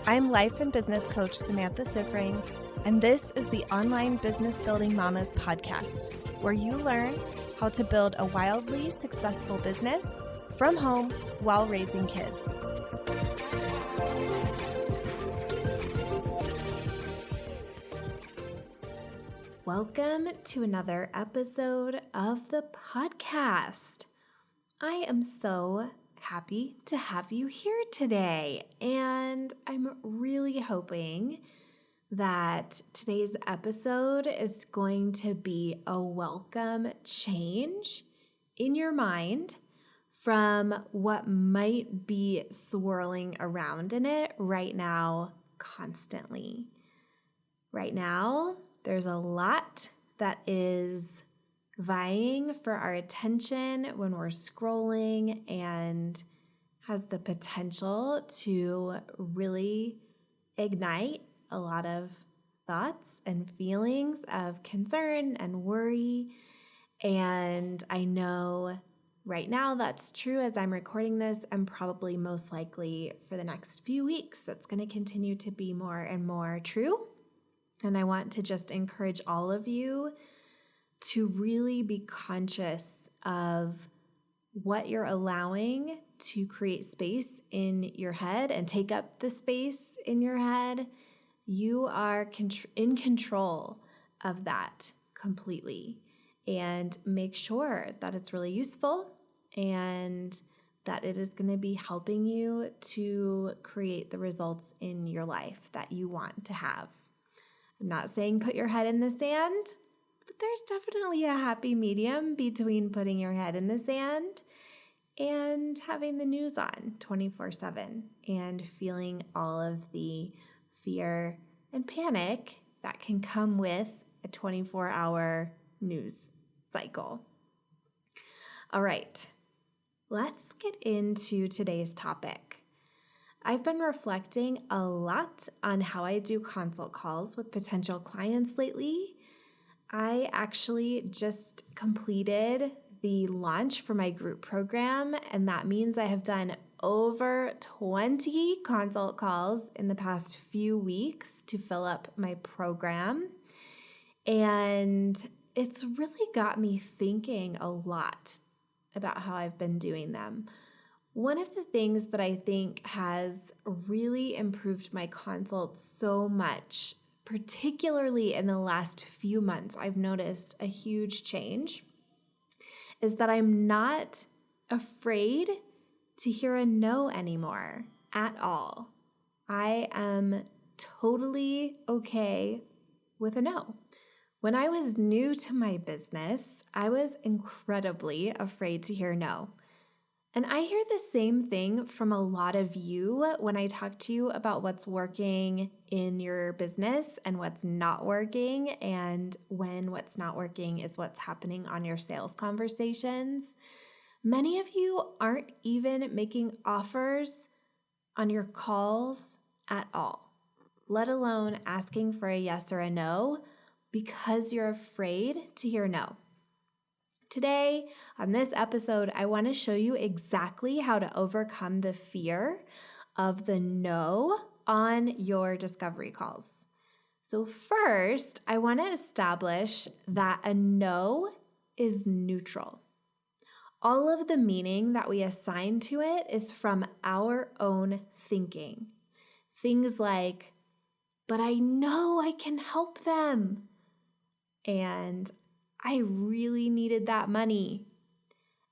I'm life and business coach Samantha Sifring, and this is the Online Business Building Mamas podcast, where you learn how to build a wildly successful business from home while raising kids. Welcome to another episode of the podcast. I am so happy to have you here today, and I'm really hoping that today's episode is going to be a welcome change in your mind from what might be swirling around in it right now constantly. Right now, there's a lot that is vying for our attention when we're scrolling and has the potential to really ignite a lot of thoughts and feelings of concern and worry. And I know right now that's true as I'm recording this, and probably most likely for the next few weeks, that's going to continue to be more and more true. And I want to just encourage all of you to really be conscious of what you're allowing to create space in your head and take up the space in your head. You are in control of that completely, and make sure that it's really useful and that it is going to be helping you to create the results in your life that you want to have. I'm not saying put your head in the sand, but there's definitely a happy medium between putting your head in the sand and having the news on 24/7 and feeling all of the fear and panic that can come with a 24-hour news cycle. All right, let's get into today's topic. I've been reflecting a lot on how I do consult calls with potential clients lately. I actually just completed the launch for my group program, and that means I have done over 20 consult calls in the past few weeks to fill up my program. And it's really got me thinking a lot about how I've been doing them. One of the things that I think has really improved my consults so much, particularly in the last few months, I've noticed a huge change, is that I'm not afraid to hear a no anymore at all. I am totally okay with a no. When I was new to my business, I was incredibly afraid to hear no. And I hear the same thing from a lot of you when I talk to you about what's working in your business and what's not working, and when what's not working is what's happening on your sales conversations. Many of you aren't even making offers on your calls at all, let alone asking for a yes or a no, because you're afraid to hear no. Today, on this episode, I want to show you exactly how to overcome the fear of the no on your discovery calls. So first, I want to establish that a no is neutral. All of the meaning that we assign to it is from our own thinking. Things like, but I know I can help them, and I really needed that money,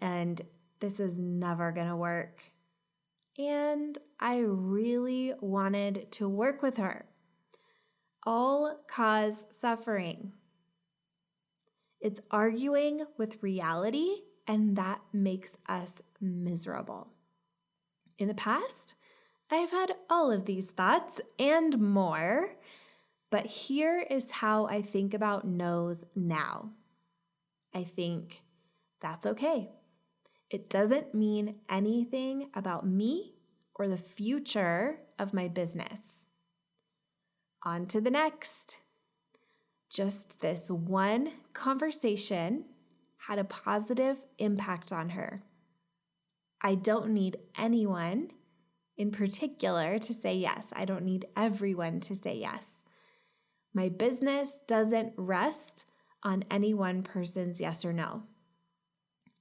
and this is never going to work, and I really wanted to work with her, all cause suffering. It's arguing with reality, and that makes us miserable. In the past, I've had all of these thoughts and more, but here is how I think about no's now. I think that's okay. It doesn't mean anything about me or the future of my business. On to the next. Just this one conversation had a positive impact on her. I don't need anyone in particular to say yes. I don't need everyone to say yes. My business doesn't rest on any one person's yes or no.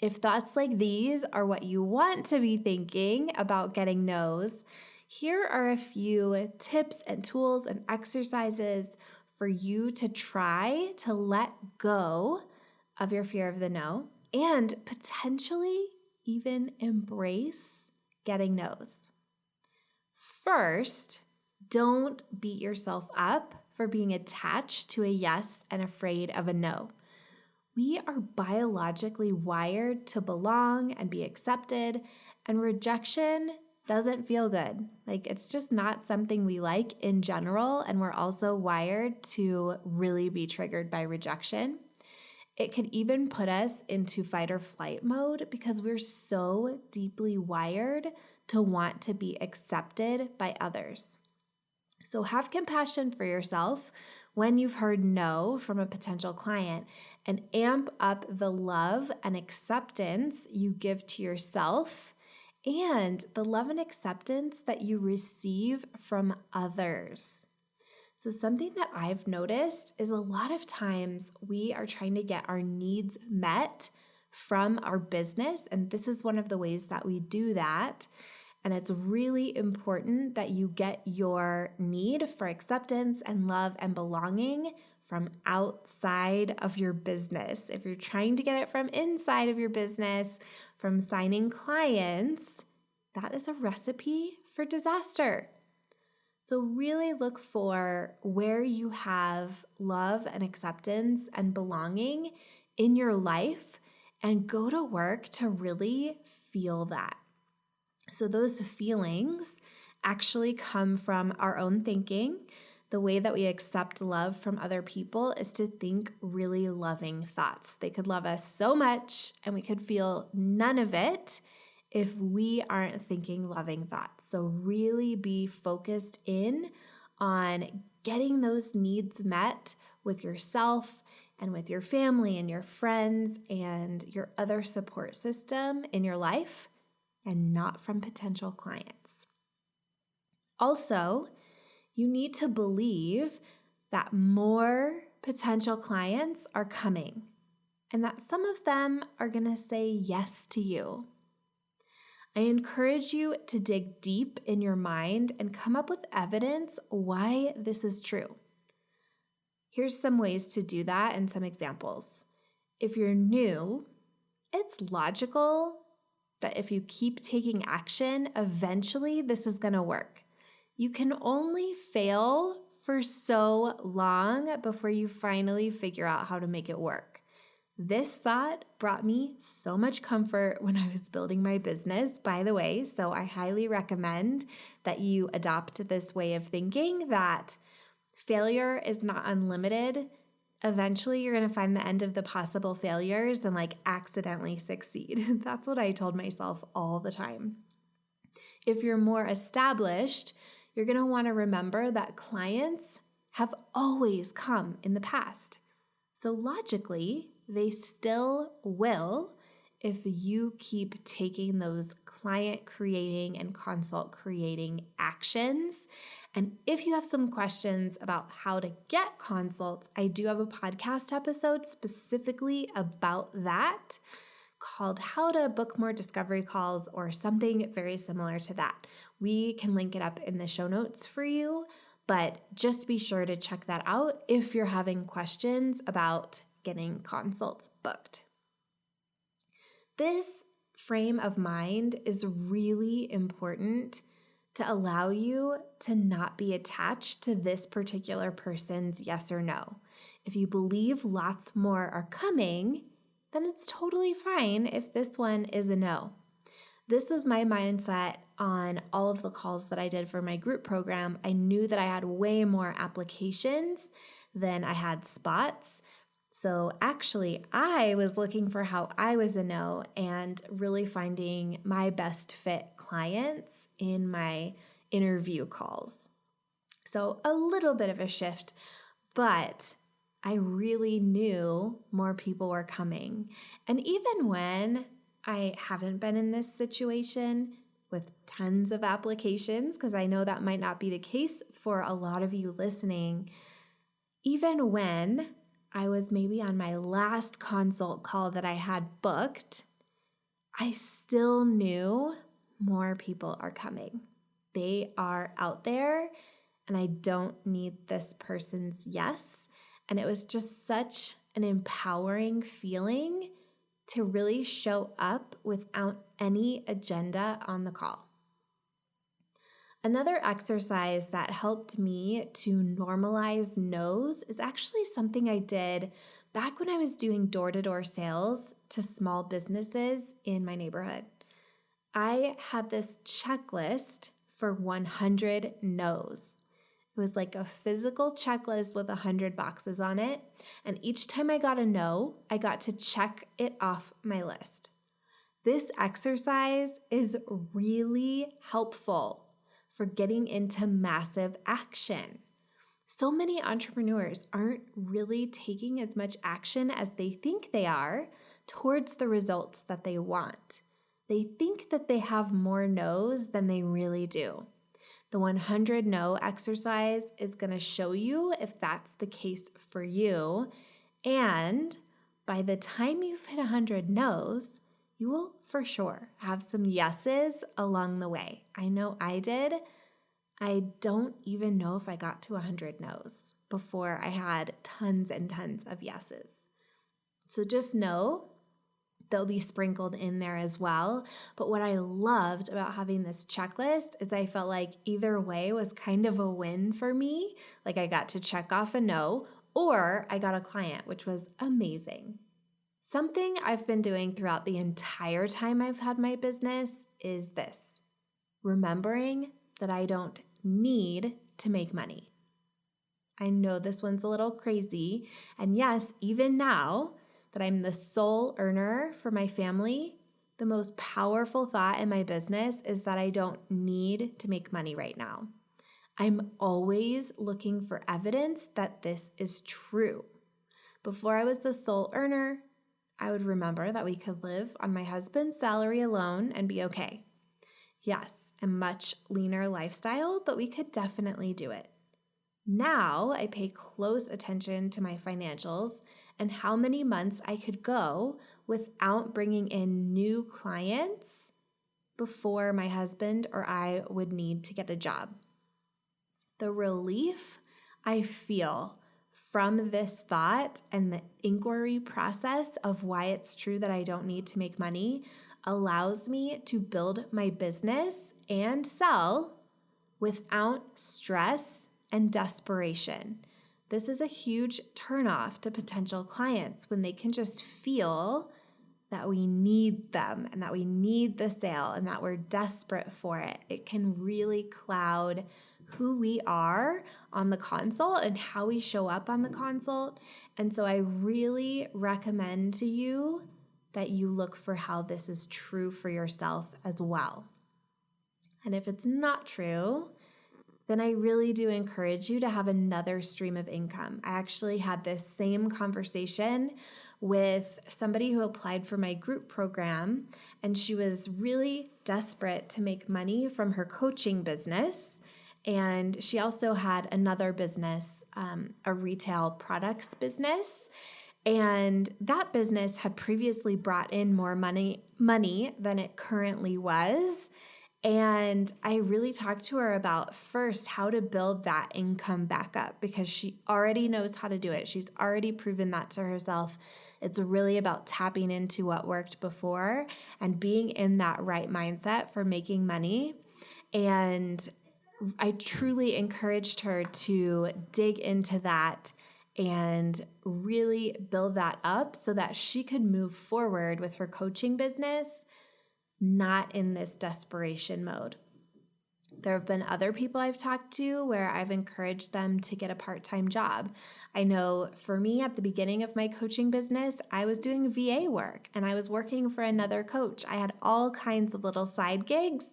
If thoughts like these are what you want to be thinking about getting no's, here are a few tips and tools and exercises for you to try to let go of your fear of the no and potentially even embrace getting no's. First, don't beat yourself up for being attached to a yes and afraid of a no. We are biologically wired to belong and be accepted, and rejection doesn't feel good. It's just not something we like in general, and we're also wired to really be triggered by rejection. It could even put us into fight or flight mode because we're so deeply wired to want to be accepted by others. So have compassion for yourself when you've heard no from a potential client and amp up the love and acceptance you give to yourself and the love and acceptance that you receive from others. So something that I've noticed is a lot of times we are trying to get our needs met from our business, and this is one of the ways that we do that. And it's really important that you get your need for acceptance and love and belonging from outside of your business. If you're trying to get it from inside of your business, from signing clients, that is a recipe for disaster. So really look for where you have love and acceptance and belonging in your life and go to work to really feel that. So those feelings actually come from our own thinking. The way that we accept love from other people is to think really loving thoughts. They could love us so much and we could feel none of it if we aren't thinking loving thoughts. So really be focused in on getting those needs met with yourself and with your family and your friends and your other support system in your life, and not from potential clients. Also, you need to believe that more potential clients are coming and that some of them are going to say yes to you. I encourage you to dig deep in your mind and come up with evidence why this is true. Here's some ways to do that and some examples. If you're new, it's logical that if you keep taking action, eventually this is going to work. You can only fail for so long before you finally figure out how to make it work. This thought brought me so much comfort when I was building my business, by the way, so I highly recommend that you adopt this way of thinking that failure is not unlimited. Eventually, you're going to find the end of the possible failures and accidentally succeed. That's what I told myself all the time. If you're more established, you're going to want to remember that clients have always come in the past. So logically, they still will if you keep taking those client creating and consult creating actions. And if you have some questions about how to get consults, I do have a podcast episode specifically about that called How to Book More Discovery Calls or something very similar to that. We can link it up in the show notes for you, but just be sure to check that out if you're having questions about getting consults booked. This frame of mind is really important to allow you to not be attached to this particular person's yes or no. If you believe lots more are coming, then it's totally fine if this one is a no. This was my mindset on all of the calls that I did for my group program. I knew that I had way more applications than I had spots. So actually, I was looking for how I was a no and really finding my best fit clients in my interview calls. So a little bit of a shift, but I really knew more people were coming. And even when I haven't been in this situation with tons of applications, because I know that might not be the case for a lot of you listening. Even when I was maybe on my last consult call that I had booked, I still knew more people are coming. They are out there, and I don't need this person's yes. And it was just such an empowering feeling to really show up without any agenda on the call. Another exercise that helped me to normalize no's is actually something I did back when I was doing door-to-door sales to small businesses in my neighborhood. I had this checklist for 100 no's. It was like a physical checklist with 100 boxes on it. And each time I got a no, I got to check it off my list. This exercise is really helpful for getting into massive action. So many entrepreneurs aren't really taking as much action as they think they are towards the results that they want. They think that they have more no's than they really do. The 100 no exercise is going to show you if that's the case for you. And by the time you've hit 100 no's, you will for sure have some yeses along the way. I know I did. I don't even know if I got to 100 no's before I had tons and tons of yeses. So just know they'll be sprinkled in there as well. But what I loved about having this checklist is I felt like either way was kind of a win for me. Like I got to check off a no, or I got a client, which was amazing. Something I've been doing throughout the entire time I've had my business is this: remembering that I don't need to make money. I know this one's a little crazy. And yes, even now that I'm the sole earner for my family, the most powerful thought in my business is that I don't need to make money right now. I'm always looking for evidence that this is true. Before I was the sole earner, I would remember that we could live on my husband's salary alone and be okay. Yes, a much leaner lifestyle, but we could definitely do it. Now I pay close attention to my financials and how many months I could go without bringing in new clients before my husband or I would need to get a job. The relief I feel from this thought and the inquiry process of why it's true that I don't need to make money allows me to build my business and sell without stress and desperation. This is a huge turnoff to potential clients when they can just feel that we need them and that we need the sale and that we're desperate for it. It can really cloud who we are on the consult and how we show up on the consult. And so I really recommend to you that you look for how this is true for yourself as well. And if it's not true, then I really do encourage you to have another stream of income. I actually had this same conversation with somebody who applied for my group program, and she was really desperate to make money from her coaching business. And she also had another business, a retail products business. And that business had previously brought in more money than it currently was. And I really talked to her about first how to build that income back up, because she already knows how to do it. She's already proven that to herself. It's really about tapping into what worked before and being in that right mindset for making money. And I truly encouraged her to dig into that and really build that up so that she could move forward with her coaching business, not in this desperation mode. There have been other people I've talked to where I've encouraged them to get a part-time job. I know for me at the beginning of my coaching business, I was doing VA work and I was working for another coach. I had all kinds of little side gigs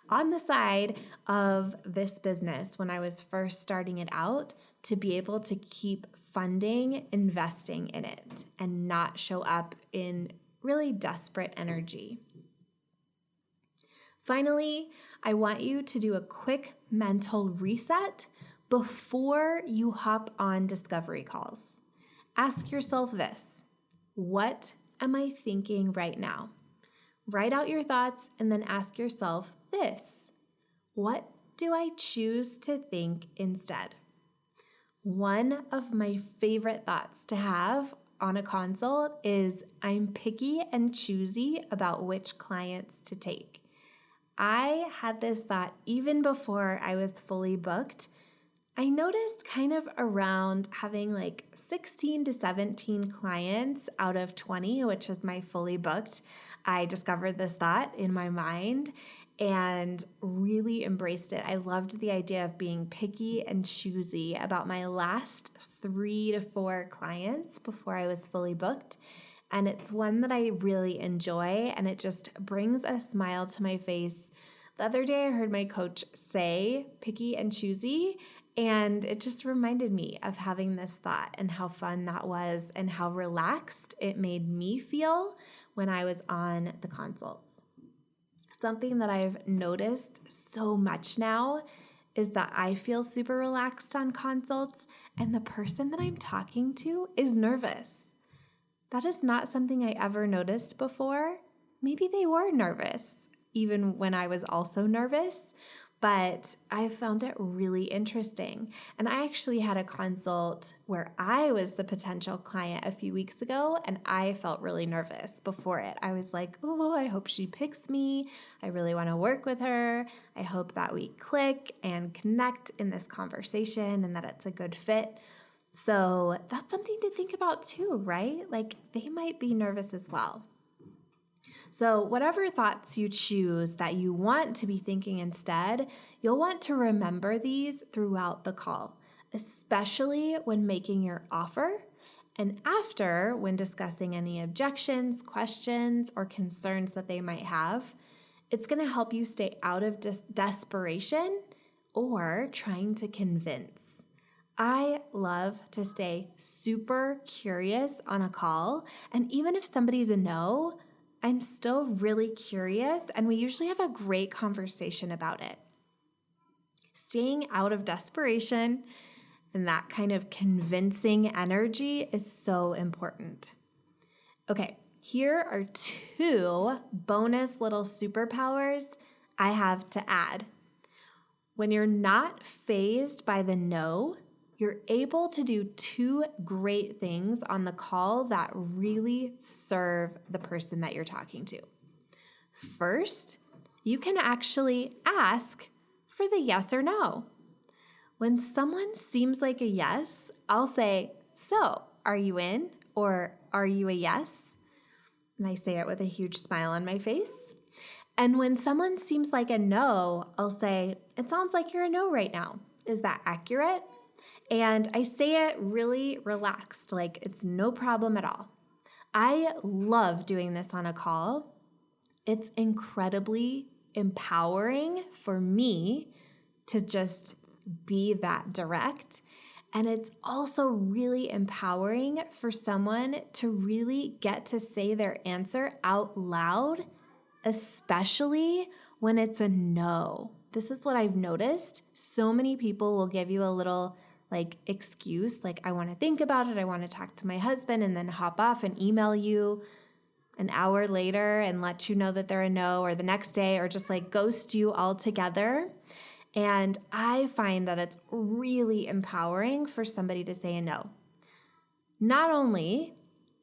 on the side of this business when I was first starting it out to be able to keep funding, investing in it, and not show up in really desperate energy. Finally, I want you to do a quick mental reset before you hop on discovery calls. Ask yourself this: what am I thinking right now? Write out your thoughts and then ask yourself this: what do I choose to think instead? One of my favorite thoughts to have on a consult is I'm picky and choosy about which clients to take. I had this thought even before I was fully booked. I noticed kind of around having like 16 to 17 clients out of 20, which is my fully booked. I discovered this thought in my mind and really embraced it. I loved the idea of being picky and choosy about my last 3 to 4 clients before I was fully booked. And it's one that I really enjoy, and it just brings a smile to my face. The other day I heard my coach say picky and choosy, and it just reminded me of having this thought and how fun that was and how relaxed it made me feel when I was on the consults. Something that I've noticed so much now is that I feel super relaxed on consults, and the person that I'm talking to is nervous. That is not something I ever noticed before. Maybe they were nervous, even when I was also nervous, but I found it really interesting. And I actually had a consult where I was the potential client a few weeks ago, and I felt really nervous before it. I was like, oh, I hope she picks me. I really want to work with her. I hope that we click and connect in this conversation and that it's a good fit. So that's something to think about too, right? Like they might be nervous as well. So whatever thoughts you choose that you want to be thinking instead, you'll want to remember these throughout the call, especially when making your offer and after when discussing any objections, questions, or concerns that they might have. It's going to help you stay out of desperation or trying to convince. I love to stay super curious on a call, and even if somebody's a no, I'm still really curious, and we usually have a great conversation about it. Staying out of desperation and that kind of convincing energy is so important. Okay, here are 2 bonus little superpowers I have to add. When you're not fazed by the no, you're able to do 2 great things on the call that really serve the person that you're talking to. First, you can actually ask for the yes or no. When someone seems like a yes, I'll say, so, are you in? Or are you a yes? And I say it with a huge smile on my face. And when someone seems like a no, I'll say, it sounds like you're a no right now. Is that accurate? And I say it really relaxed, like it's no problem at all. I love doing this on a call. It's incredibly empowering for me to just be that direct. And it's also really empowering for someone to really get to say their answer out loud, especially when it's a no. This is what I've noticed. So many people will give you a little excuse, like I want to think about it, I want to talk to my husband, and then hop off and email you an hour later and let you know that they're a no, or the next day, or just ghost you altogether. And I find that it's really empowering for somebody to say a no. Not only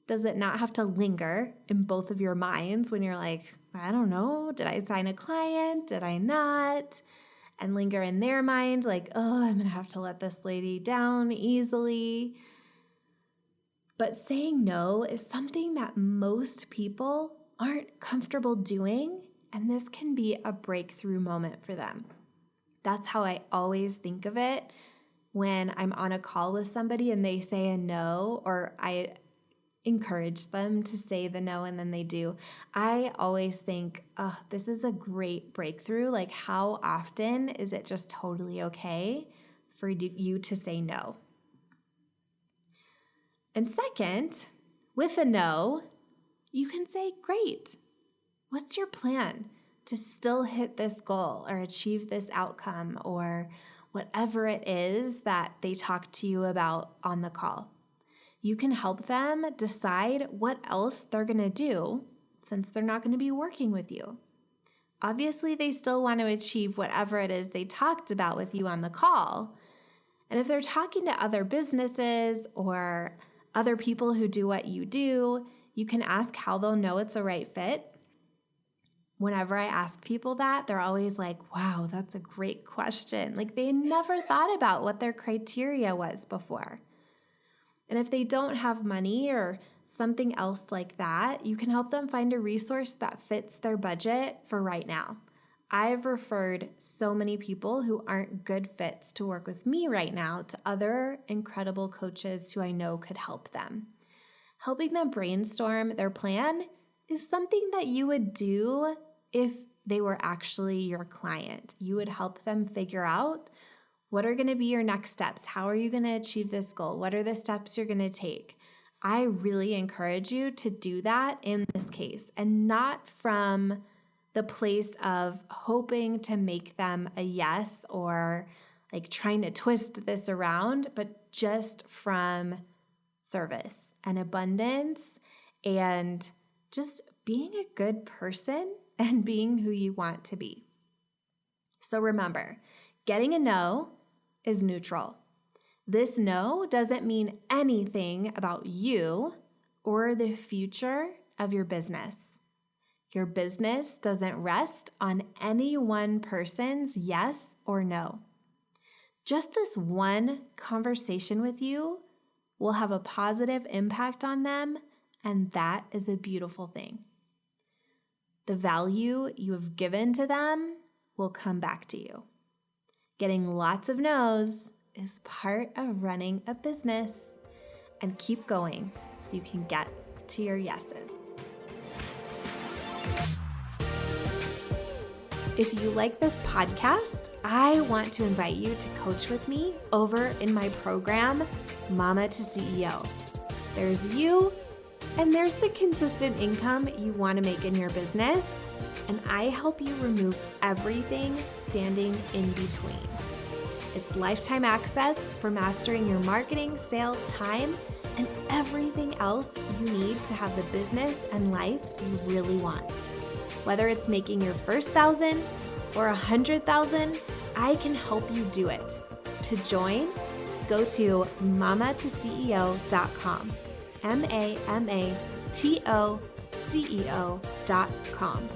does it not have to linger in both of your minds when you're like, I don't know, did I sign a client? Did I not? And linger in their mind oh, I'm going to have to let this lady down easily. But saying no is something that most people aren't comfortable doing, and this can be a breakthrough moment for them. That's how I always think of it when I'm on a call with somebody and they say a no, or I encourage them to say the no and then they do. I always think, oh, this is a great breakthrough. How often is it just totally okay for you to say no? And second, with a no, you can say, great. What's your plan? to still hit this goal or achieve this outcome or whatever it is that they talk to you about on the call. You can help them decide what else they're going to do since they're not going to be working with you. Obviously, they still want to achieve whatever it is they talked about with you on the call. And if they're talking to other businesses or other people who do what you do, you can ask how they'll know it's a right fit. Whenever I ask people that, they're always like, wow, that's a great question. Like they never thought about what their criteria was before. And if they don't have money or something else like that, you can help them find a resource that fits their budget for right now. I've referred so many people who aren't good fits to work with me right now to other incredible coaches who I know could help them. Helping them brainstorm their plan is something that you would do if they were actually your client. You would help them figure out what are going to be your next steps? How are you going to achieve this goal? What are the steps you're going to take? I really encourage you to do that in this case, and not from the place of hoping to make them a yes or like trying to twist this around, but just from service and abundance and just being a good person and being who you want to be. So remember, getting a no is neutral. This no doesn't mean anything about you or the future of your business. Your business doesn't rest on any one person's yes or no. Just this one conversation with you will have a positive impact on them, and that is a beautiful thing. The value you have given to them will come back to you. Getting lots of no's is part of running a business, and keep going so you can get to your yeses. If you like this podcast, I want to invite you to coach with me over in my program, Mama to CEO. There's you, and there's the consistent income you want to make in your business, and I help you remove everything standing in between. It's lifetime access for mastering your marketing, sales, time, and everything else you need to have the business and life you really want. Whether it's making your first 1,000 or 100,000, I can help you do it. To join, go to mamatoceo.com, mamatoceo.com.